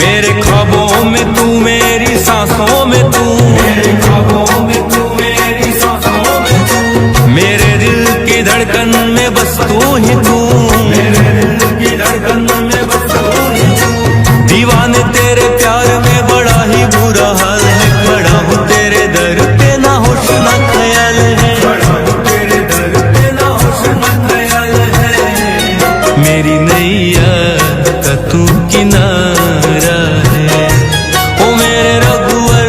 मेरे ख्वाबों में तू, मेरी सांसों में तू, मेरे ख्वाबों में तू, मेरी सांसों में तू, मेरे दिल की धड़कन में बस तू ही तू, मेरे दिल की धड़कन में बस तू ही तू। दीवाने तेरे प्यार में बड़ा ही बुरा हाल है, खड़ा हूँ तेरे दर पे ना होश ना ख्याल है, खड़ा हूँ तेरे दर पे ना होश ना ख्याल है। मेरी नैया का तू किनारा है, ओ मेरे रघुवर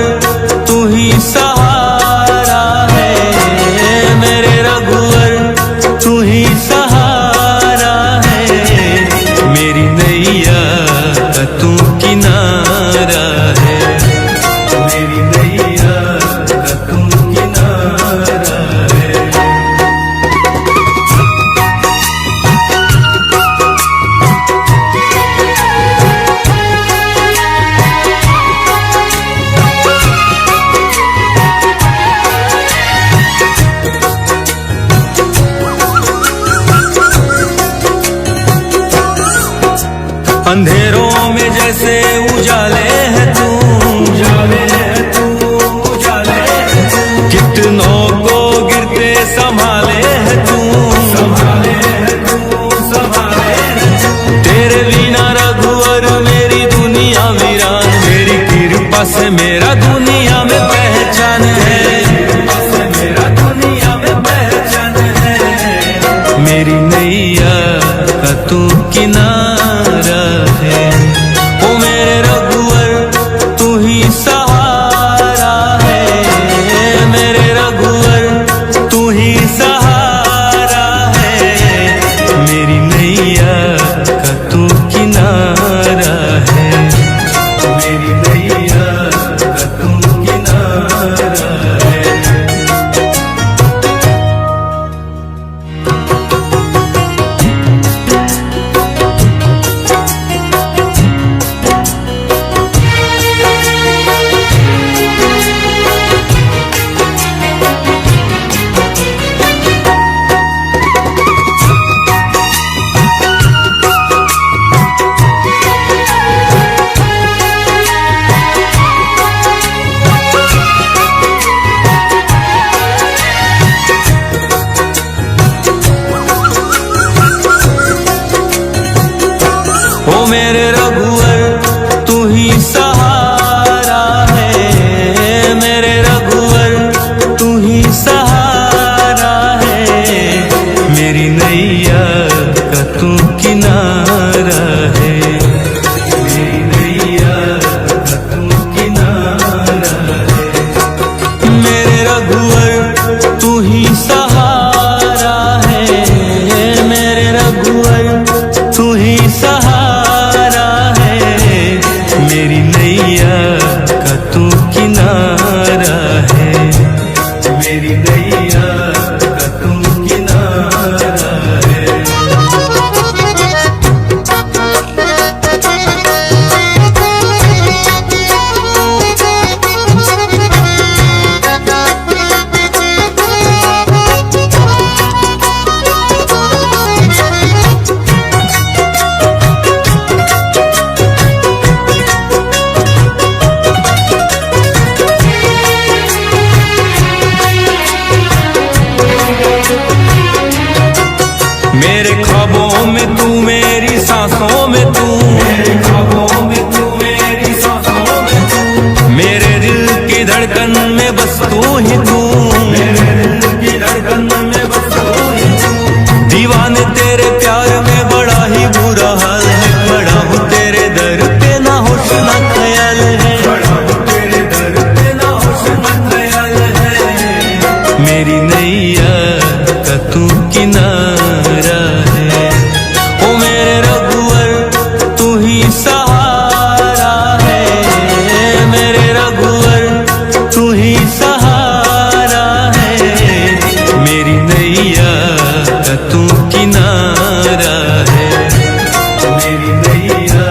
तू ही सहारा है, मेरे रघुवर तू ही सहारा है। मेरी नैया का तू किनारा है, मेरी नैया का तू किनारा है। अंधेरों में जैसे उजाले है तू, उजाले है तू, उजाले है तू, कितनों को गिरते संभाले है तू, संभाले है तू, संभाले है तू। तेरे बिना रघुवर मेरी दुनिया वीरान, मेरी कृपा से मेरा दुनिया में पहचान है, कृपा से मेरा दुनिया में पहचान है। मेरी नैया का तू किनारा है, ओ मेरे रघुवर तू ही सहारा है, मेरे रघुवर तू ही सहारा है। मेरी नैया का तू किनारा है, मेरी नैया का तू किनारा है। ओ मेरे रघुवर तू ही सहारा है, मेरे रघुवर तू ही सहारा है। मेरी नैया का तू किनारा है, मेरी नैया का तू किनारा है। मेरे रघुवर तू ही सहारा है, मेरे रघुवर तू ही सहारा है। मेरी नैया का तू किनारा है, मेरी नैया का तू किनारा है। मेरे ख्वाबों में तू, मेरी सांसों में तू, मेरे ख्वाबों में तू, मेरी सांसों में तू, मेरे दिल की धड़कन में बस तू ही तू, मेरे दिल की धड़कन में बस तू ही तू। दीवाने तेरे प्यार में बड़ा ही बुरा हाल है, खड़ा हूँ तेरे दर पे ना होश ना ख्याल है, खड़ा हूँ तेरे दर पे ना होश ना ख्याल है। मेरी नैया का तू किनारा है, ओ मेरे रघुवर तू ही सहारा है, मेरे रघुवर तू ही सहारा है। मेरी नैया का तू किनारा है, मेरी नैया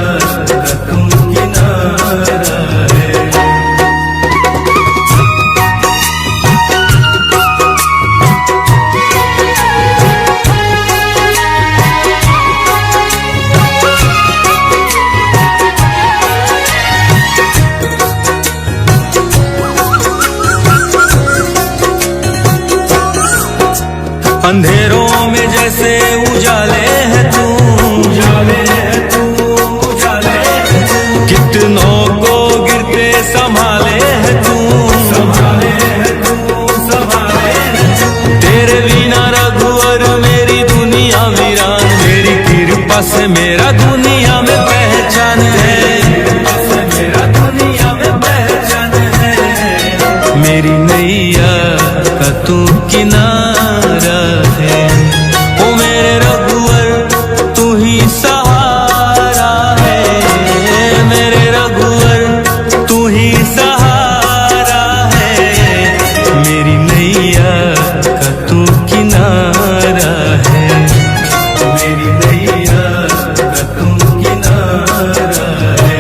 का तू किनारा है। अंधेरों में जैसे उजाले है तू, उजाले है तू, उजाले है तू। कितनों को गिरते संभाले है तू, संभाले है तू, संभाले है तू। तेरे बिना रघुवर मेरी दुनिया वीरान, मेरी कृपा से मेरा दुनिया में पहचान है, मेरा दुनिया में पहचान है। मेरी नैया का तू किनारा है, ओ मेरे रघुवर तू ही सहारा है, मेरे रघुवर तू ही सहारा है। मेरी नैया का तू किनारा है, मेरी नैया का तू किनारा है।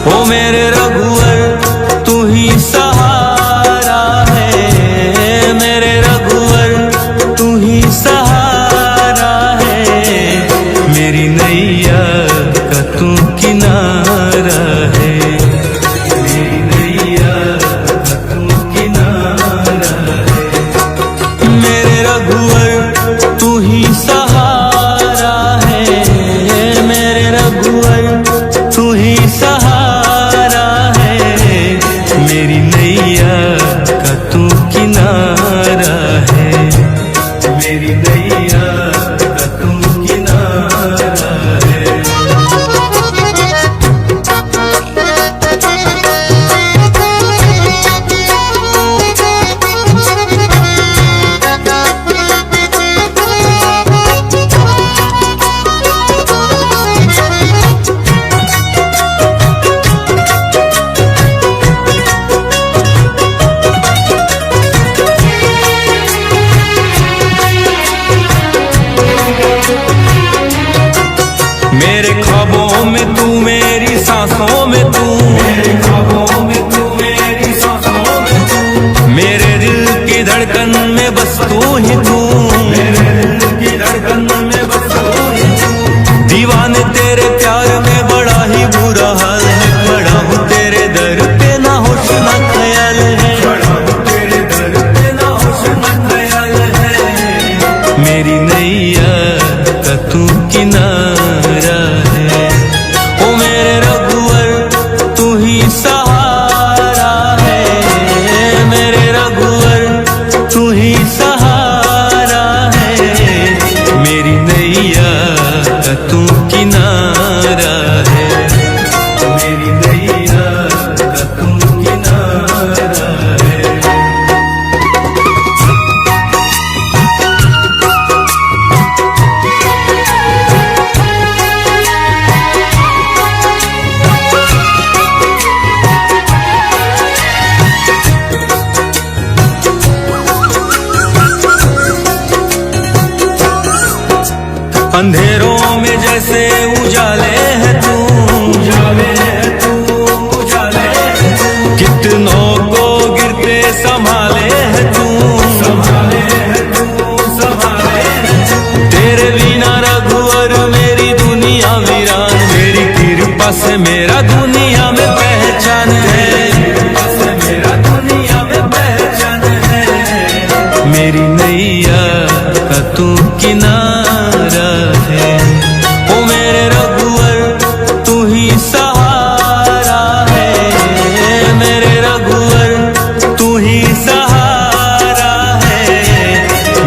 ओ मेरे रघुवर तू ही सहारा है, मेरे रघुवर तू ही सहारा है। मेरी नैया का तू किनारा है, मेरी नैया का तू किनारा है। मेरे रघुवर तू ही सहारा है, मेरे रघुवर तू ही सहारा है। मेरी नैया का तू किनारा है, मेरी नैया का तू किनारा है। मेरे ख्वाबों में तू, मेरी सांसों में तू, मेरे ख्वाबों में तू, मेरी सांसों में तू। मेरे दिल की धड़कन में बस तू ही तू, मेरे दिल की धड़कन में बस तू ही तू। दीवाने तेरे प्यार में बड़ा ही बुरा हाल है, बड़ा हूँ तेरे दर पे ना होश ना ख्याल है, बड़ा हूँ तेरे दर पे ना होश ना ख्याल है। मेरी नैया का तू किनारा है, ओ मेरे रघुवर तू ही सहारा है, मेरे रघुवर तू ही सहारा है। मेरी नैया का तू किनारा है, मेरी नैया का तू किनारा है। अंधेरों में जैसे उजाले है तू, उजाले है तू, उजाले है तू। कितनों को गिरते संभाले है तू, संभाले है तू, संभाले है तू। तेरे बिना रघुवर मेरी दुनिया वीरान, मेरी कृपा से मेरा दुनिया में पहचान है, कृपा से मेरा दुनिया में पहचान है। मेरी नैया का तू किनारा है, ओ मेरे रघुवर तू ही सहारा है, मेरे रघुवर तू ही सहारा है।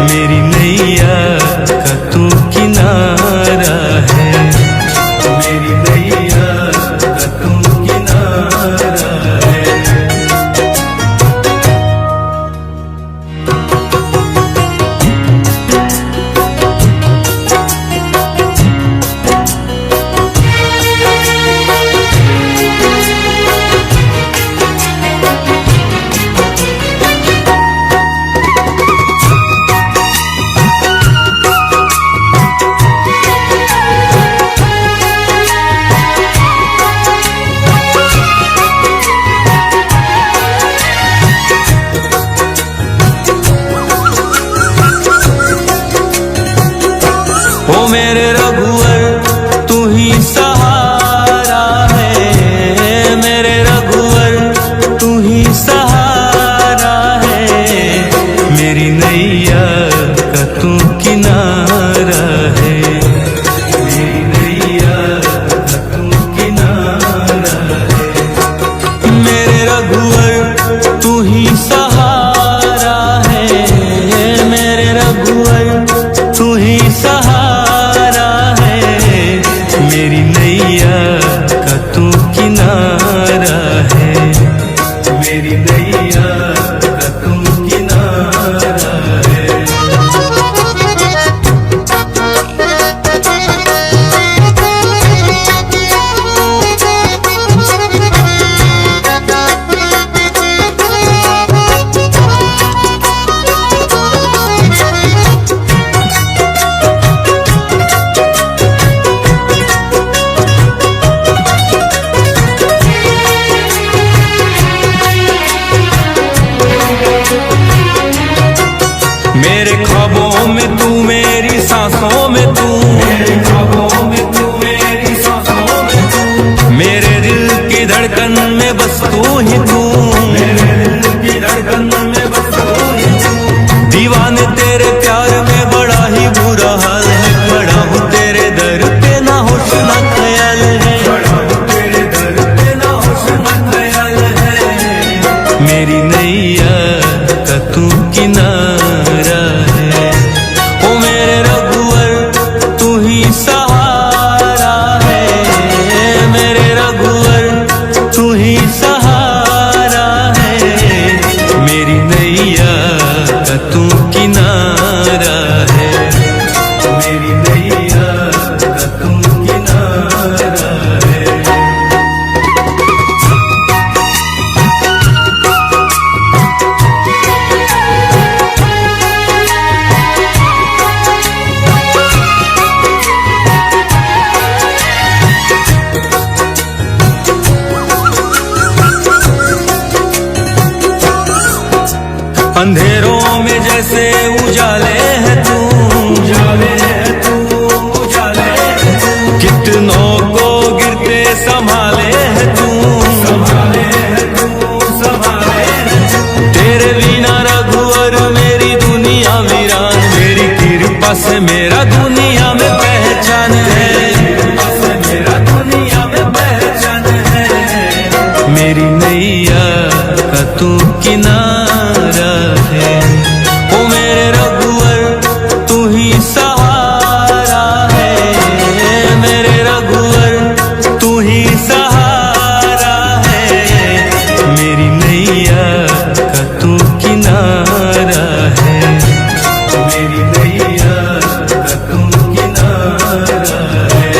मेरी नैया का तू किनारा है, मेरी नैया का तू किनारा है। नैया का तू किनारा है, मेरी नैया का तू किनारा है। मेरे रघुवर तू ही सहारा है, मेरे रघुवर तू ही सहारा है, मेरी नैया का तू किनारा है, मेरी नैया का तू किनारा है। मेरे ख्वाबों में तू, मेरी सांसों में तू, मेरे ख्वाबों में तू, मेरी सांसों में तू, मेरे दिल की धड़कन में बस तू ही तू, मेरे दिल की धड़कन में बस तू ही तू। दीवाने तेरे प्यार में बड़ा ही बुरा हाल है, खड़ा हूँ तेरे दर पे ना होश ना ख्याल है, खड़ा हूँ तेरे दर पे ना होश ना ख्याल है, मेरी नैया का तू किनारा है। ओ मेरे रघुवर तू ही सहारा है, मेरे रघुवर तू ही सहारा है, मेरी नैया का तू किनारा है, मेरी नैया का तू किनारा है। अंधेरों में जैसे उजाले है तू, उजाले है तू, उजाले है तू, कितनों को गिरते संभाले है तू, संभाले है तू, संभाले है तू। तेरे बिना रघुवर मेरी दुनिया वीरान, मेरी कृपा से मेरा दुनिया में पहचान है, कृपा से मेरा दुनिया में पहचान है, मेरी नैया का तू किनारा है। ओ मेरे रघुवर तू ही सहारा है, मेरे रघुवर तू ही सहारा है, मेरी नैया का तू किनारा है, मेरी नैया का तू किनारा है।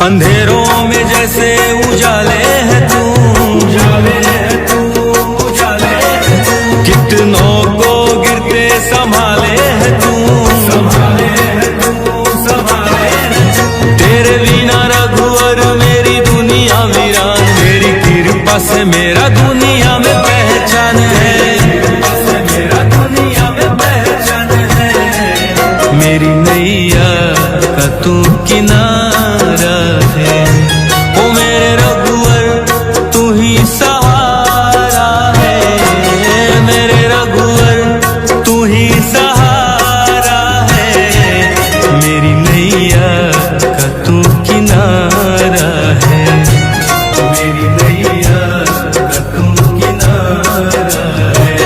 अंधेरों में जैसे उजाले है तू, उजाले है तू, उजाले है तू। कितनों को गिरते संभाले है तू, संभाले है तू, संभाले है तू। तेरे बिना रघुवर मेरी दुनिया वीरान, मेरी कृपा से मेरा दुनिया में पहचान है, कृपा से मेरा दुनिया में पहचान है। मेरी नैया का तू किनारा है, ओ मेरे रघुवर तू ही सहारा है, मेरे रघुवर तू ही सहारा है। मेरी नैया का तू किनारा है, मेरी नैया का तू किनारा है।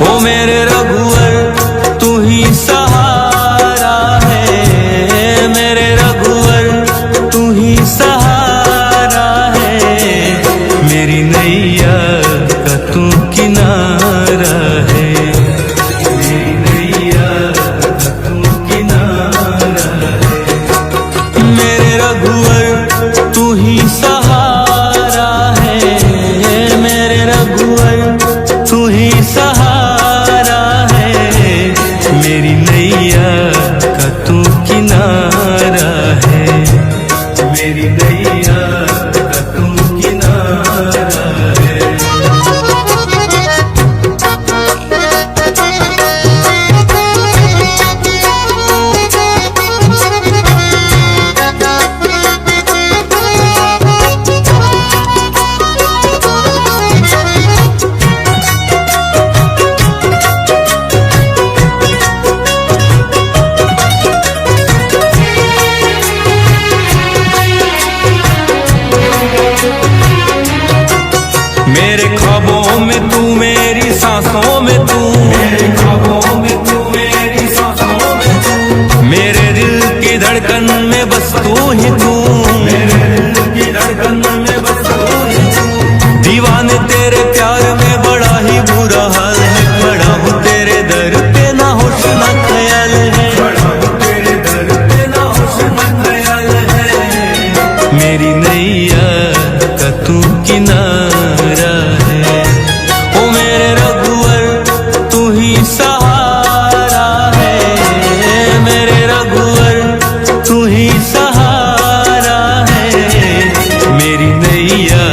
ओ मेरे रघुवर तू ही सहारा है, मेरे रघुवर तू ही सहारा है। मेरी नैया का तू किनारा है, मेरी नैया का तू किनारा है। मेरे रघुवर तू ही सहारा है, मेरे रघुवर तू ही सहारा है। मेरी नैया का तू किनारा है, मेरी नैया का तू किनारा है। मेरे ख्वाबों में तू, मेरी सांसों में तू, मेरे ख्वाबों में तू, मेरी सांसों में तू। मेरे दिल की धड़कन में बस तू ही तू, मेरे दिल की धड़कन में बस तू ही तू। दीवाने तेरे प्यार में बड़ा ही बुरा हाल है, बड़ा हूँ तेरे दर पे ना होश ना ख्याल है, बड़ा हूँ तेरे दर पे ना होश ना ख्याल है। मेरी नैया का तू किनारा है, ओ मेरे रघुवर तू ही सहारा है, मेरे रघुवर तू ही सहारा है। मेरी नैया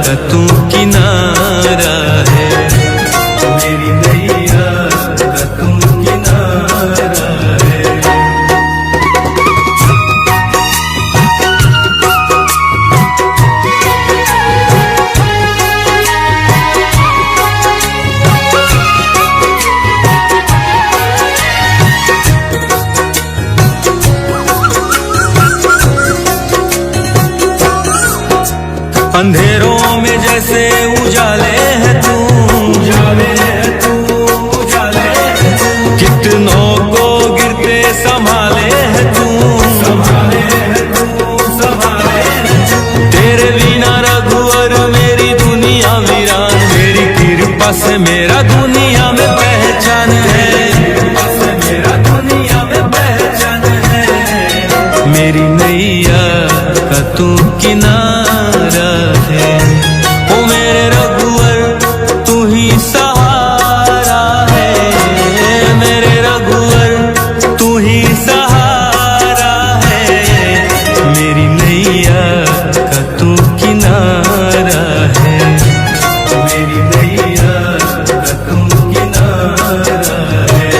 का तू किनारा है, मेरी नैया का तू किनारा है। अंधेरों में जैसे उजाले है तू, उजाले है तू, उजाले है तू। कितनों को गिरते संभाले है तू, संभाले है तू, संभाले है तू। तेरे बिना रघुवर मेरी दुनिया वीरान, मेरी कृपा से मेरा दुनिया में पहचान है, कृपा से मेरा दुनिया में पहचान है। मेरी नैया का तू किनारा है, ओ मेरे रघुवर तू ही सहारा है, मेरे रघुवर तू ही सहारा है। मेरी नैया का तू किनारा है, मेरी नैया का तू किनारा है।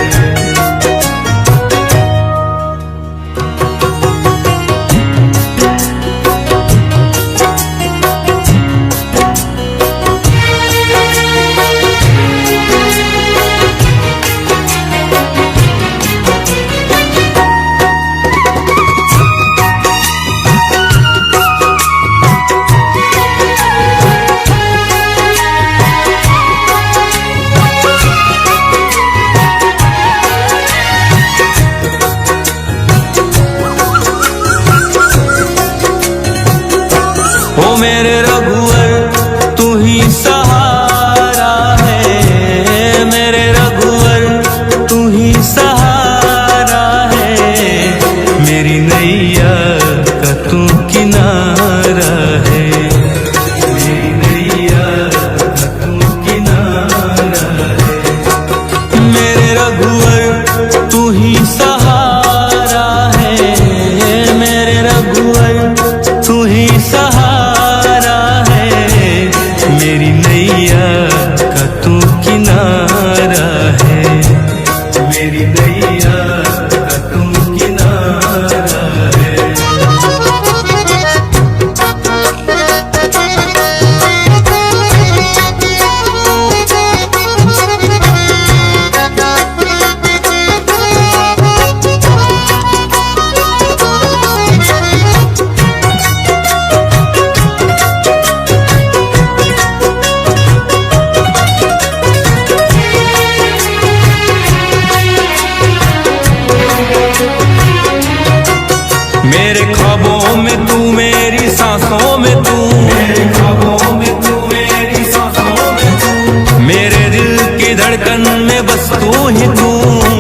सांसों में तू, मेरे ख्वाबों में तू, मेरी सांसों में तू, मेरे दिल की धड़कन में बस तू ही तू,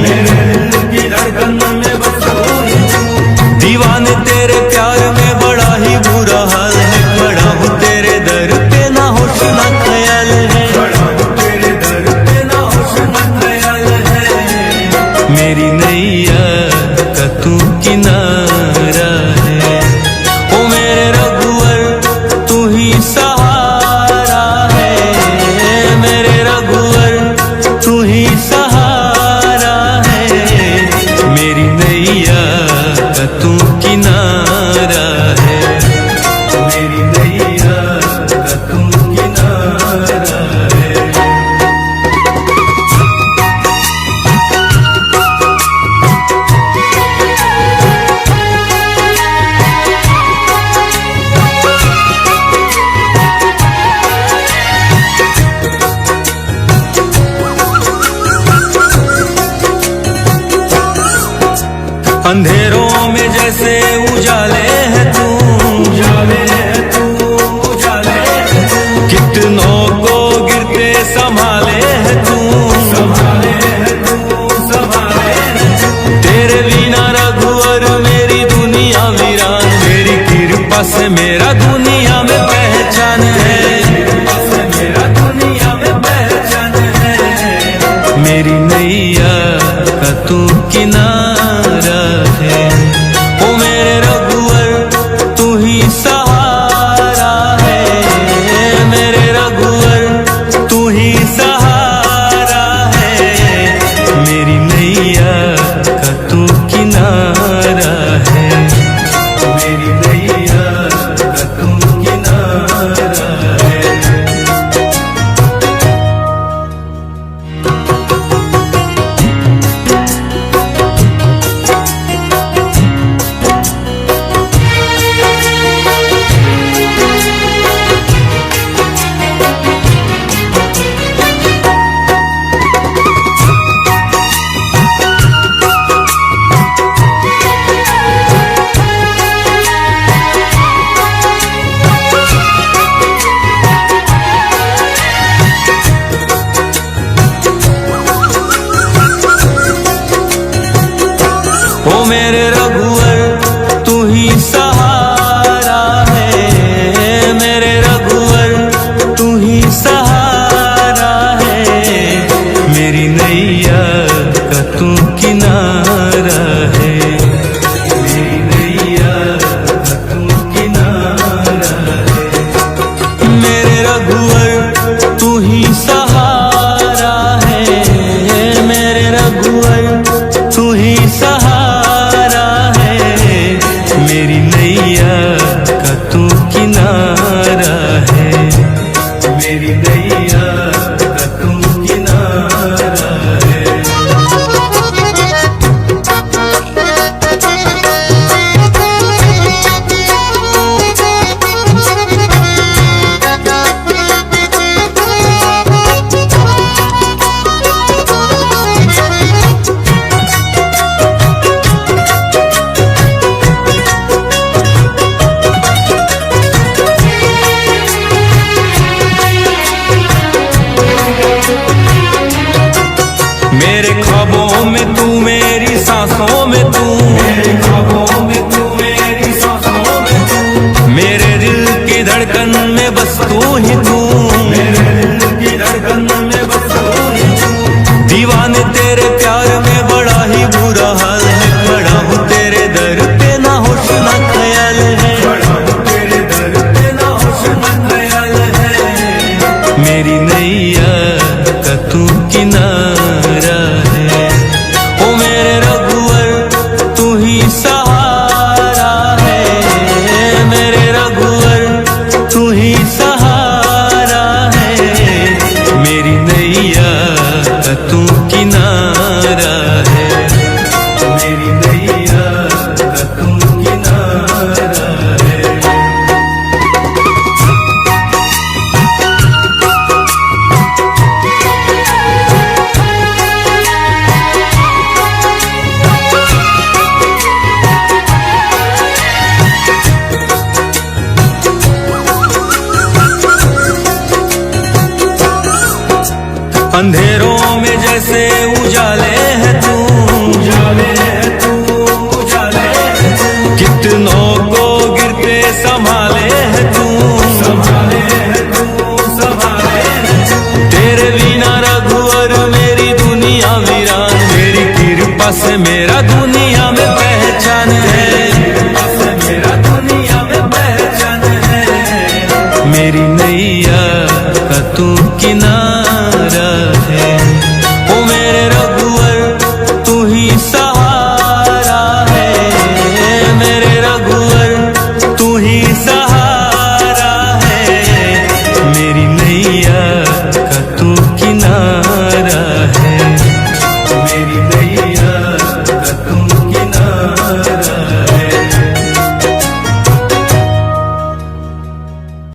मेरे दिल की धड़कन में बस तू ही तू। दीवाने तेरे प्यार में बड़ा ही बुरा हाल है, खड़ा हूँ तेरे दर पे ना होश ना ख्याल है, खड़ा हूँ तेरे दर पे ना होश ना ख्याल है। मेरी नैया का तू किनारा है, ओ मेरे रघुवर तू ही सहारा है, मेरे रघुवर तू ही सहारा है। मेरी नैया का तू किनारा है, मेरी नैया का तू किनारा है। अंधेरों में जैसे उजाले है तू, उजाले है तू, उजाले है तू, कितनों को गिरते संभाले है तू, संभाले है तू, संभाले है तू। तेरे बिना रघुवर मेरी दुनिया वीरान, मेरी कृपा से मेरा दुनिया में पहचान है, कृपा से मेरा दुनिया में पहचान है। मेरी नैया का तू किनारा है, ओ मेरे रघुवर तू ही सहारा है, मेरे रघुवर तू ही सहारा है। मेरी नैया का तू किनारा है, मेरी नैया का तू किनारा है। ओ मेरे रघुवर तू ही सहारा है, मेरे रघुवर तू ही सहारा है। मेरी नैया का तू किनारा है, मेरी नैया का तू किनारा है। मेरे रघुवर तू ही सहारा है, मेरे रघुवर तू ही सहारा है। मेरी नैया का तू किनारा है, मेरी नैया का तू किनारा है। मेरे ख्वाबों में तू, मेरी सांसों में तू, मेरे ख्वाबों में तू, मेरी सांसों में तू, मेरे दिल की धड़कन में बस तू ही तू, मेरे दिल की धड़कन में बस तू ही तू। दीवाने तेरे प्यार में बड़ा ही बुरा हाल है, खड़ा हूँ तेरे दर पे ना होश ना ख्याल है, खड़ा हूँ तेरे दर पे ना होश ना ख्याल है। मेरी नैया का तू किनारा है, ओ मेरे रघुवर तू ही सहारा है, मेरे रघुवर तू ही सहारा कैसे उजाले है तू, उजाले है तू, उजाले है तू। कितनों को गिरते संभाले है तू, संभाले है तू, संभाले है तू। तेरे बिना रघुवर मेरी दुनिया वीरान, तेरी कृपा से मेरा दुनिया में पहचान है, कृपा से मेरा दुनिया में पहचान है। मेरी नैया का तू किनारा है, ओ मेरे रघुवर तू ही सहारा है, मेरे रघुवर तू ही सहारा है। मेरी नैया का तू किनारा